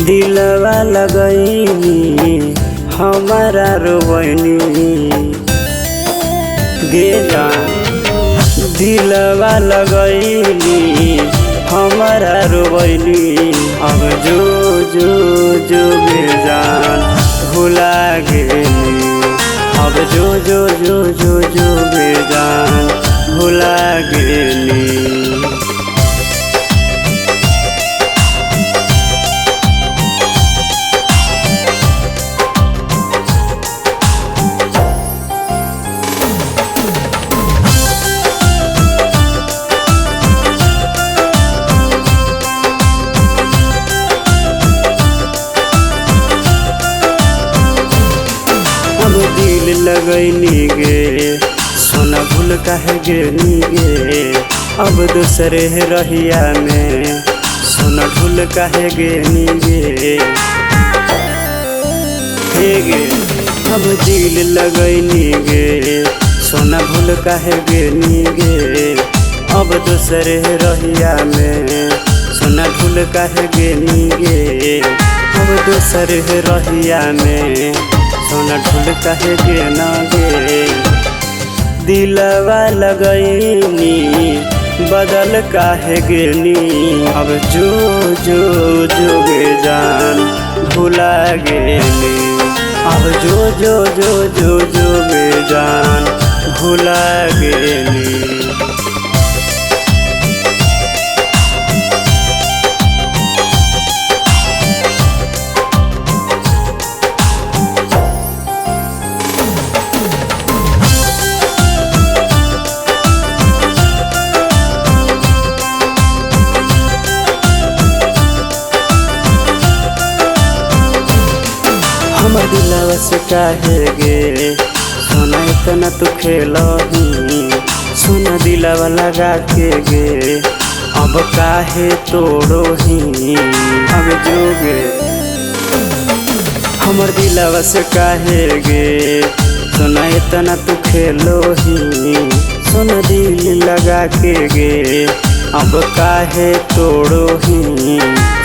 दिलवा लगैनी हमारा रोवैनी गे जान। दिलवा लगैनी हमारा रोवैनी अब जो जो जो बेजान भुला गेली। अब जो जो जो जो जो बेजान भुला गेली। दिल लगैनी गे सोना भूल काहे गेनी गे। अब दूसरे रहिया में सोना भूल काहे गेनी गे। हे गे अब दिल लगैनी गे सोना भूल काहे गेनी गे। अब दूसरे रहिया में सोना भूल काहे गेनी गे। अब दूसरे रहिया में सोना ढूल काहे गे ना गे। दिलवा लगैनी बदल काहे गेनी। अब जो जो जो बेजान भुला गेली। अब जो जो जो जो जो बेजान भुला गेली। हमर दिलवा से काहे गे सोना इतना तू खेलही। सोना दिलवा लगा के गे अब काहे तोड़ोही। अब जो गे हमर दिलवा से काहे गे सोना इतना तू खेलोही। सोना दिल लगा के गे अब काहे तोड़ोही।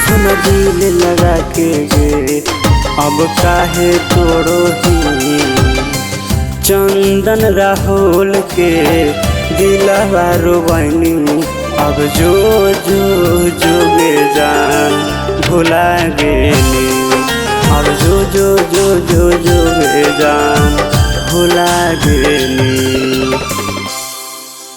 सोना दिल लगा के गे अब काहे तोड़ोही। चंदन राहुल के दिलवा रोवैनी अब जो जो जो बेजान भुला गेली। अब जो जो जो जो जो बेजान